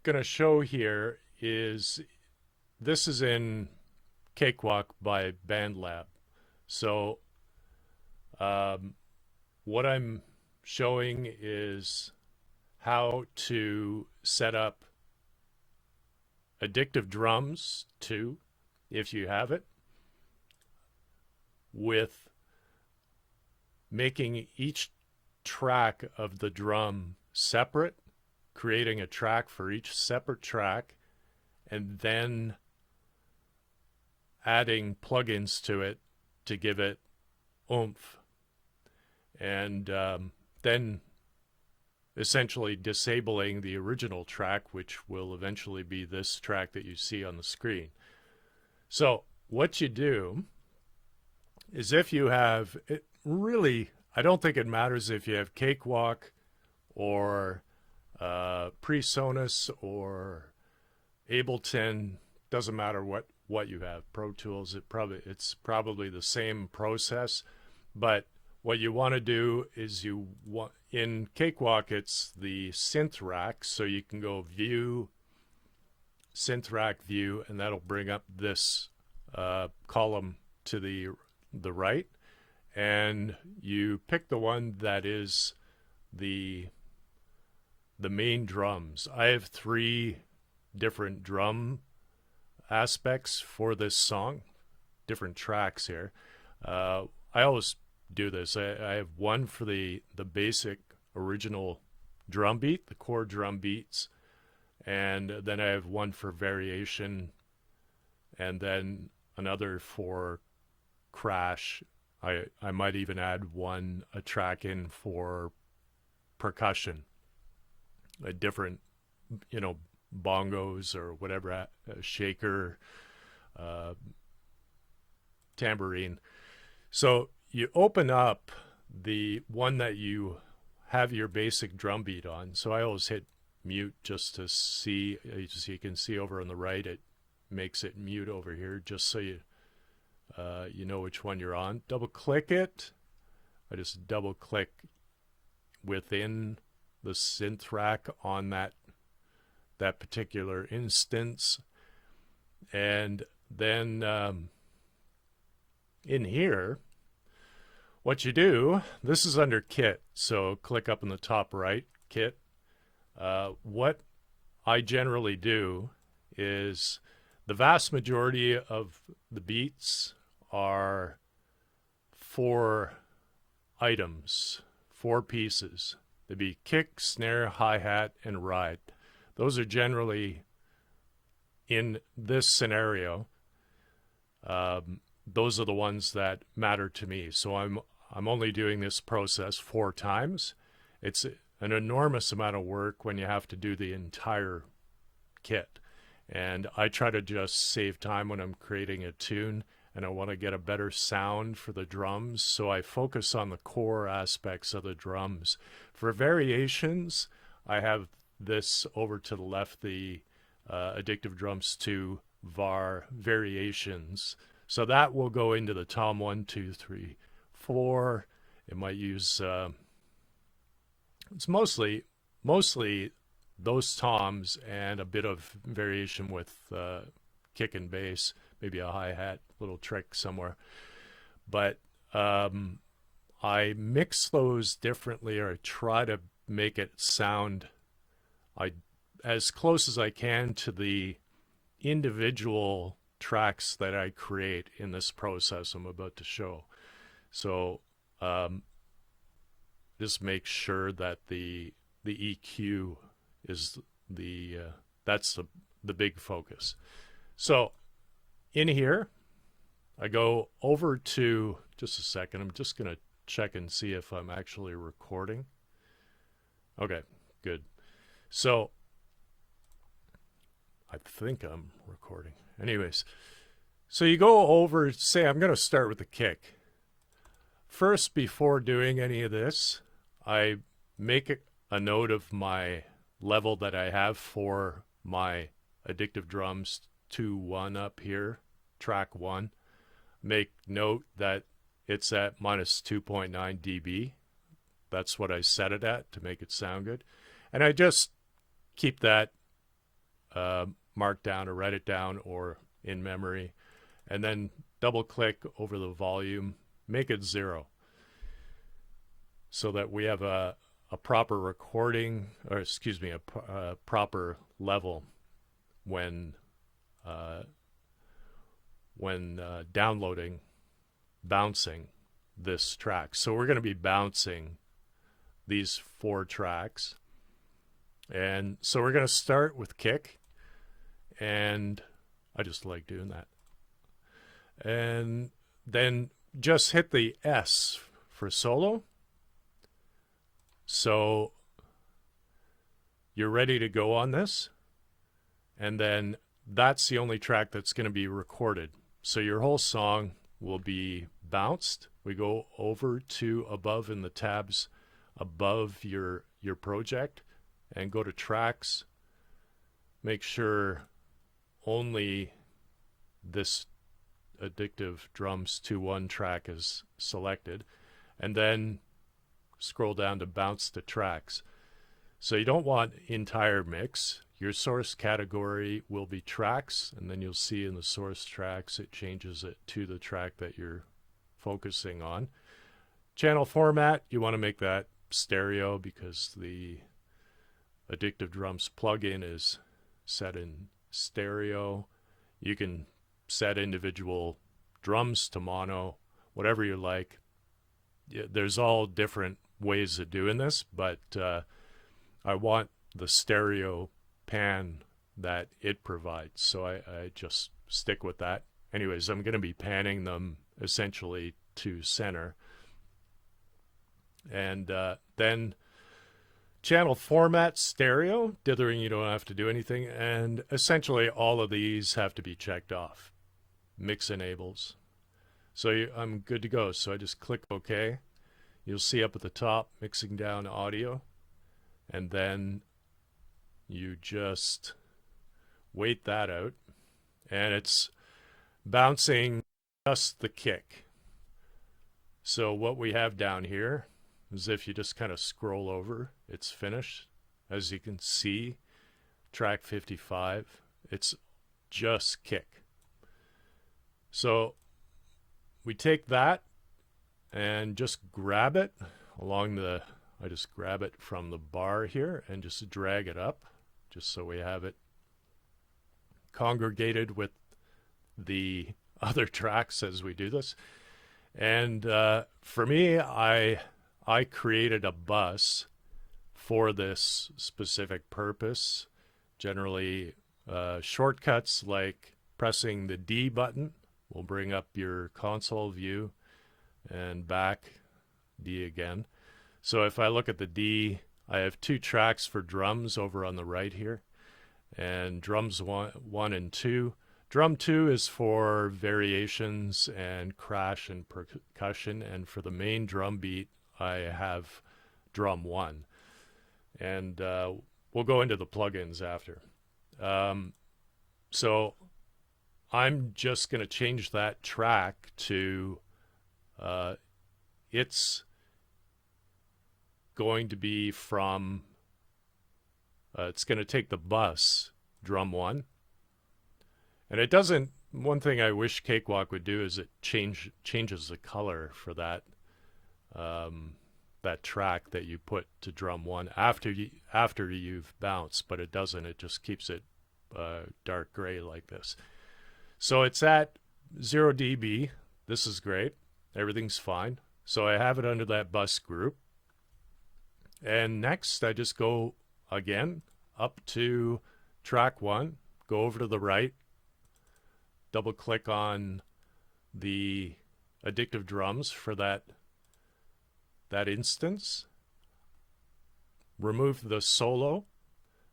going to show here is this is in Cakewalk by Bandlab. So what I'm showing is how to set up Addictive Drums 2, if you have it, with making each track of the drum separate, creating a track for each separate track, and then adding plugins to it to give it oomph. And then essentially disabling the original track, which will eventually be this track that you see on the screen. So what you do is, if you have it, really, I don't think it matters if you have Cakewalk or PreSonus or Ableton. Doesn't matter what you have. Pro Tools, it's probably the same process. But what you want to do is in Cakewalk, it's the synth rack, so you can go view, synth rack view, and that'll bring up this column to the right, and you pick the one that is the main drums. I have 3 different drum aspects for this song, different tracks here. I always do this. I have one for the basic original drum beat, the core drum beats, and then I have one for variation, and then another for crash. I might even add a track in for percussion, a different, bongos or whatever, a shaker, tambourine. So you open up the one that you have your basic drum beat on. So I always hit mute just to see, as you can see over on the right, it makes it mute over here, just so you know which one you're on. Double click it. I just double click within the synth rack on that particular instance, and then in here, what you do, this is under kit, so click up in the top right, kit. What I generally do is, the vast majority of the beats are 4 items, 4 pieces. They'd be kick, snare, hi-hat, and ride. Those are generally, in this scenario, those are the ones that matter to me. So I'm only doing this process 4 times. It's an enormous amount of work when you have to do the entire kit. And I try to just save time when I'm creating a tune, and I want to get a better sound for the drums, so I focus on the core aspects of the drums. For variations, I have this over to the left, the Addictive Drums 2 VAR variations. So that will go into the tom 1, 2, 3, 4. It might use, it's mostly those toms and a bit of variation with kick and bass, maybe a hi-hat, little trick somewhere. But I mix those differently, or I try to make it sound as close as I can to the individual tracks that I create in this process I'm about to show. So just make sure that the EQ is that's the big focus. So in here, I go over to, just a second, I'm just going to check and see if I'm actually recording. Okay, good. So I think I'm recording. Anyways, so you go over, say I'm going to start with the kick. First, before doing any of this, I make a note of my level that I have for my Addictive Drums 2.1 up here, track 1. Make note that it's at minus 2.9 dB. That's what I set it at to make it sound good. And I just keep that mark down or write it down or in memory, and then double click over the volume, make it 0, so that we have a proper recording, or excuse me, a proper level when downloading, bouncing this track. So we're going to be bouncing these 4 tracks. And so we're going to start with kick, and I just like doing that. And then just hit the S for solo. So you're ready to go on this. And then that's the only track that's going to be recorded. So your whole song will be bounced. We go over to above in the tabs above your project and go to tracks. Make sure only this Addictive Drums 2.1 track is selected, and then scroll down to bounce to tracks. So you don't want entire mix. Your source category will be tracks, and then you'll see in the source tracks it changes it to the track that you're focusing on. Channel format, you want to make that stereo because the Addictive Drums plugin is set in stereo. You can set individual drums to mono, whatever you like. There's all different ways of doing this, but I want the stereo pan that it provides, so I just stick with that. Anyways, I'm going to be panning them essentially to center. And then channel format stereo, dithering, you don't have to do anything, and essentially all of these have to be checked off. Mix enables. So I'm good to go. So I just click OK. You'll see up at the top mixing down audio, and then you just wait that out, and it's bouncing just the kick. So what we have down here is, if you just kind of scroll over, it's finished. As you can see, track 55, it's just kick. So we take that and just grab it along the, I just grab it from the bar here and just drag it up, just so we have it congregated with the other tracks as we do this. And for me, I created a bus for this specific purpose. Generally, shortcuts like pressing the D button will bring up your console view, and back, D again. So if I look at the D, I have 2 tracks for drums over on the right here, and drums 1 and 2. Drum 2 is for variations and crash and percussion, and for the main drum beat, I have drum 1. And we'll go into the plugins after. So I'm just going to change that track to, it's going to be from, it's going to take the bus, drum 1. And it doesn't, one thing I wish Cakewalk would do is it changes the color for that that track that you put to drum 1 after you've bounced, but it doesn't. It just keeps it dark gray like this. So it's at 0 dB. This is great. Everything's fine. So I have it under that bus group. And next I just go again up to track 1, go over to the right, double click on the Addictive Drums for that instance, remove the solo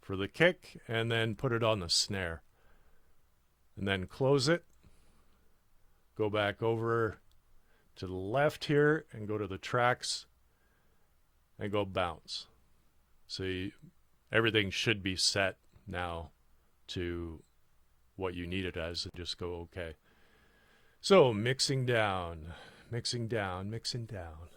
for the kick, and then put it on the snare. And then close it, go back over to the left here and go to the tracks and go bounce. So everything should be set now to what you need it as, and just go OK. So mixing down, mixing down, mixing down.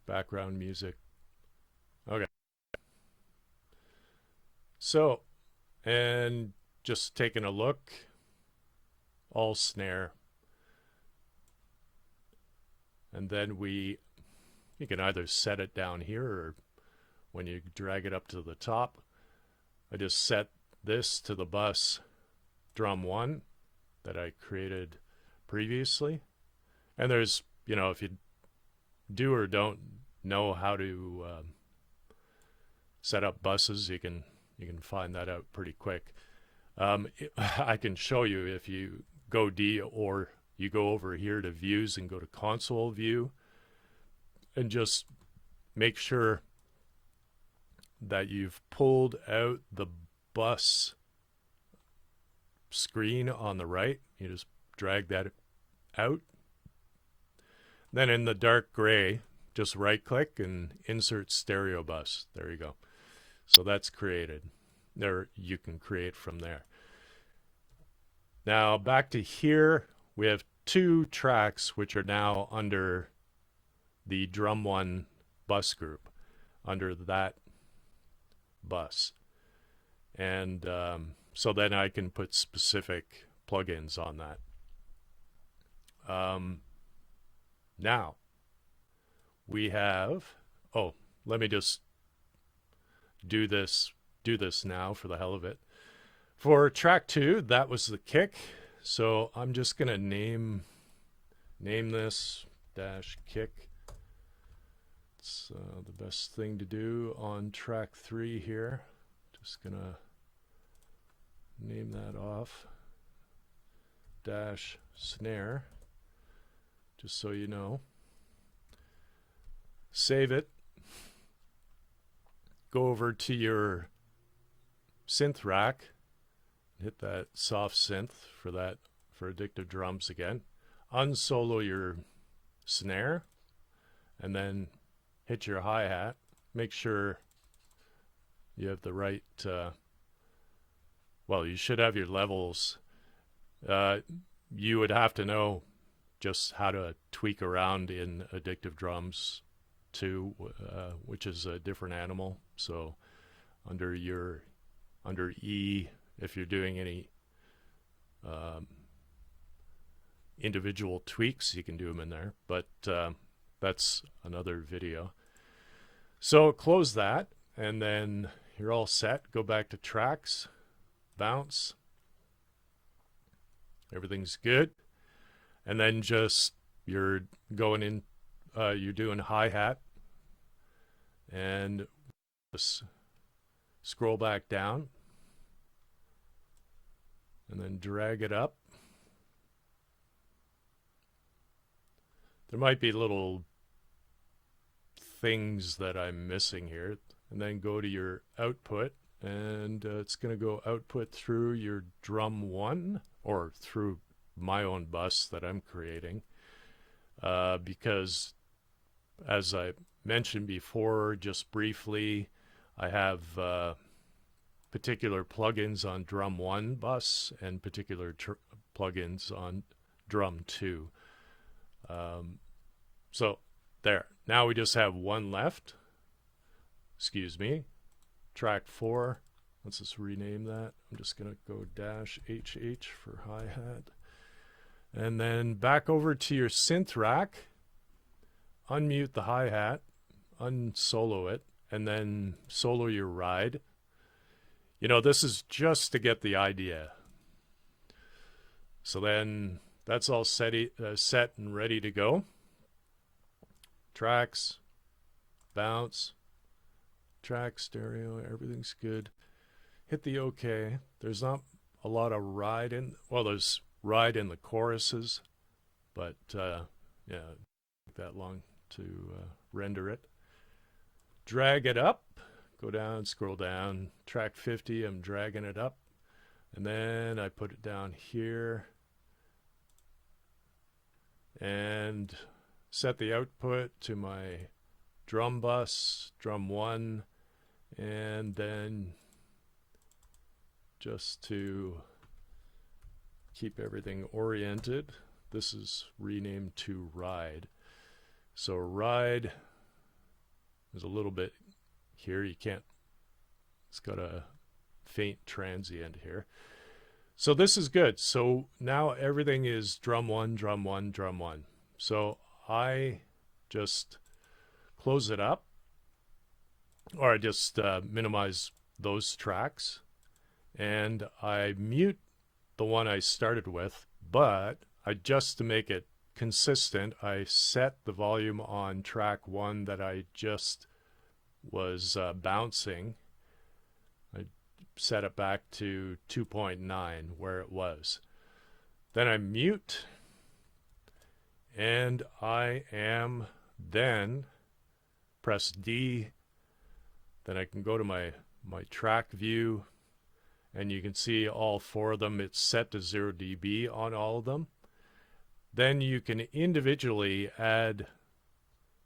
background music. Okay. So, and just taking a look, all snare. And then you can either set it down here, or when you drag it up to the top, I just set this to the bus drum 1 that I created previously. And there's, if you do or don't know how to set up buses, you can find that out pretty quick. I can show you if you go D, or you go over here to views and go to console view, and just make sure that you've pulled out the bus screen on the right. You just drag that out. Then in the dark gray, just right click and insert stereo bus. There you go. So that's created. There, you can create from there. Now back to here, we have 2 tracks which are now under the drum 1 bus group, under that bus. And so then I can put specific plugins on that. Now we have, let me just do this now for the hell of it. For track 2, that was the kick. So I'm just gonna name this -kick. It's the best thing to do on track 3 here. Just gonna name that off -snare, just so you know. Save it. Go over to your synth rack, hit that soft synth for Addictive Drums again. Unsolo your snare, and then hit your hi-hat. Make sure you have the right, you should have your levels. You would have to know just how to tweak around in Addictive Drums too, which is a different animal. So under E, if you're doing any individual tweaks, you can do them in there, but that's another video. So close that, and then you're all set. Go back to tracks, bounce, everything's good, and then just you're going in, you're doing hi-hat, and just scroll back down, and then drag it up. There might be little things that I'm missing here, and then go to your output, and it's going to go output through your drum 1, or through my own bus that I'm creating, because as I mentioned before, just briefly, I have particular plugins on drum 1 bus and particular plugins on drum 2. So there. Now we just have one left. Excuse me. Track 4. Let's just rename that. I'm just going to go -HH for hi-hat. And then back over to your synth rack. Unmute the hi-hat. Unsolo it. And then solo your ride. This is just to get the idea. So then that's all set and ready to go. Tracks, bounce, track, stereo, everything's good. Hit the OK. There's not a lot of ride in. Well, there's ride in the choruses, but yeah, it took that long to render it. Drag it up. Go down, scroll down. Track 50, I'm dragging it up. And then I put it down here. And set the output to my drum bus, drum 1. And then just to keep everything oriented, this is renamed to ride. So ride There's a little bit here. You can't, it's got a faint transient here. So this is good. So now everything is drum one, drum one, drum one. So I just close it up, or I just minimize those tracks, and I mute the one I started with, but just to make it consistent, I set the volume on track one that I just was bouncing. I set it back to 2.9 where it was. Then I mute, and I am then press D. Then I can go to my track view, and you can see all four of them. It's set to 0 dB on all of them. Then you can individually add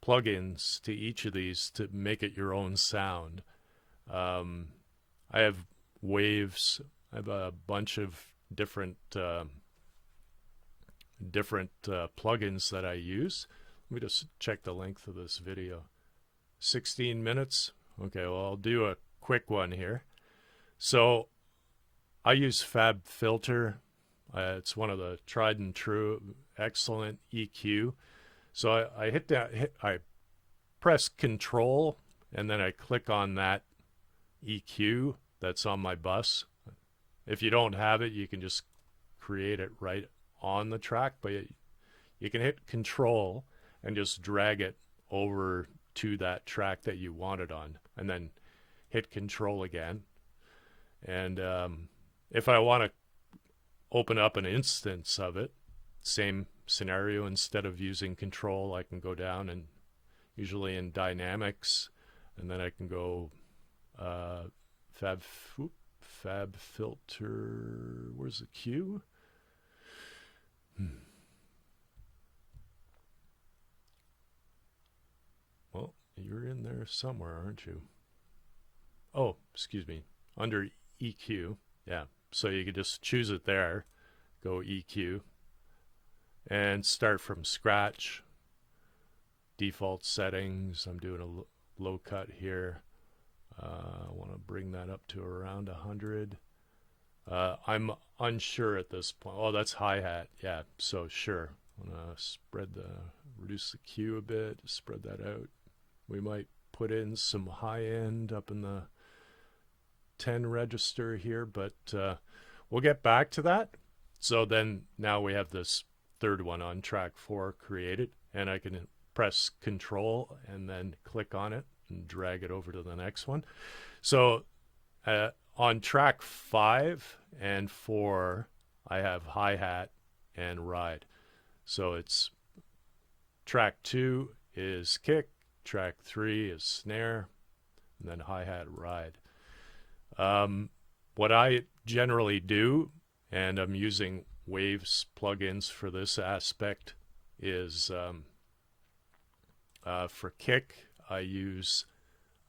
plugins to each of these to make it your own sound. I have waves. I have a bunch of different plugins that I use. Let me just check the length of this video. 16 minutes. Okay, well, I'll do a quick one here. So I use Fab Filter. It's one of the tried and true, excellent EQ. So I hit that, I press Control, and then I click on that EQ that's on my bus. If you don't have it, you can just create it right on the track, but you can hit Control and just drag it over to that track that you want it on, and then hit Control again. And if I want to open up an instance of it, same scenario. Instead of using Control, I can go down and usually in Dynamics, and then I can go Fab Filter. Where's the Q? Well, you're in there somewhere, aren't you? Oh, excuse me. Under EQ. Yeah. So you could just choose it there. Go EQ. And start from scratch. Default settings. I'm doing a low cut here. I want to bring that up to around 100. I'm unsure at this point. Oh, that's hi-hat. Yeah, so sure. I'm going to reduce the Q a bit, spread that out. We might put in some high end up in the 10 register here, but we'll get back to that. So then now we have this third one on track 4 created, and I can press Control and then click on it and drag it over to the next one. So on track 5 and 4, I have hi-hat and ride. So it's track 2 is kick, track 3 is snare, and then hi-hat, ride. What I generally do, and I'm using Waves plugins for this aspect, is for kick, I use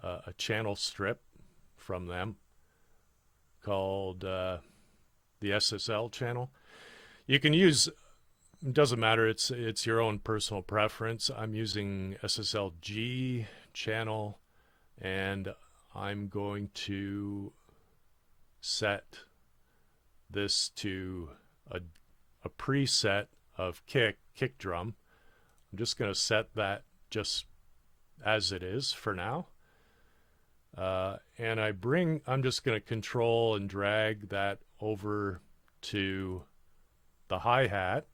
a channel strip from them called the SSL channel. You can use, it doesn't matter, it's your own personal preference. I'm using SSLG channel, and I'm going to set this to a preset of kick drum. I'm just going to set that just as it is for now. And I'm just going to control and drag that over to the hi-hat.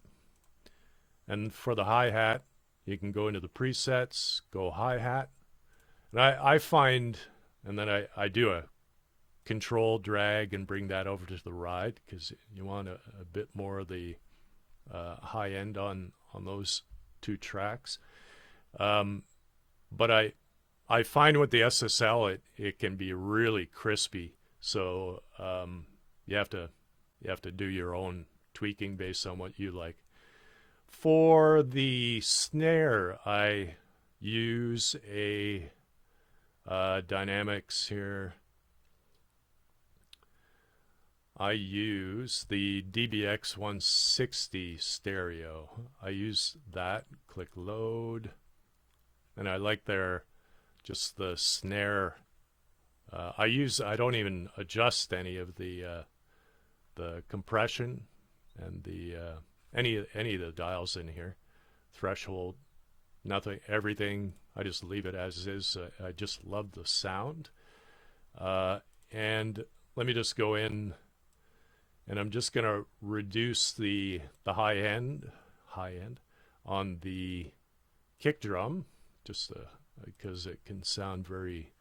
And for the hi-hat, you can go into the presets, go hi-hat. And I find, and then I do a control drag and bring that over to the ride, because you want a bit more of the high end on those two tracks. But I find with the SSL it can be really crispy, so you have to do your own tweaking based on what you like. For the snare, I use a Dynamics here. I use the DBX 160 stereo. I use that, click load, and I like their just the snare. I don't even adjust any of the compression and the any of the dials in here. Threshold, nothing, everything. I just leave it as is. I just love the sound. And let me just go in, and I'm just going to reduce the high end on the kick drum, just because it can sound very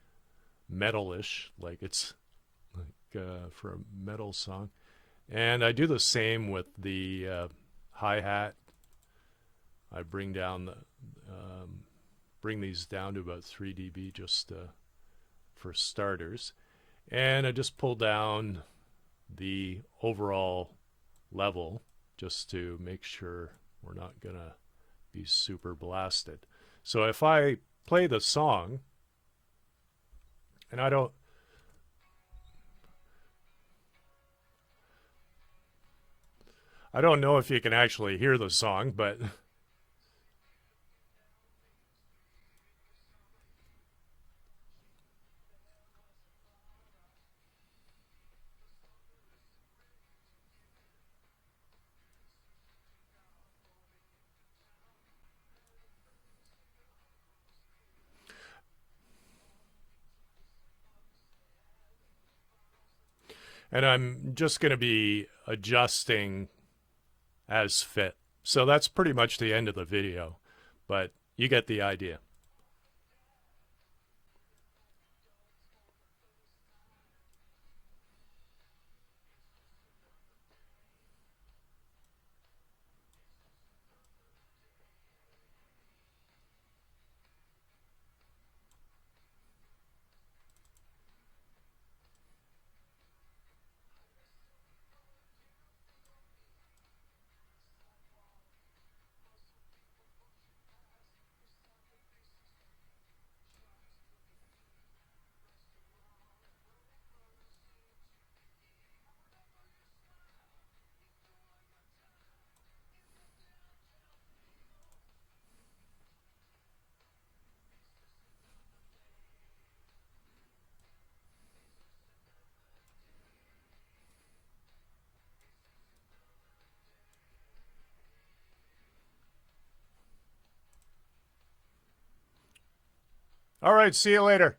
metalish, like it's like for a metal song. And I do the same with the hi-hat. I bring down the bring these down to about 3 dB just for starters, and I just pull down the overall level just to make sure we're not gonna be super blasted. So if I play the song, and I don't know if you can actually hear the song, but and I'm just going to be adjusting as fit. So that's pretty much the end of the video, but you get the idea. All right, see you later.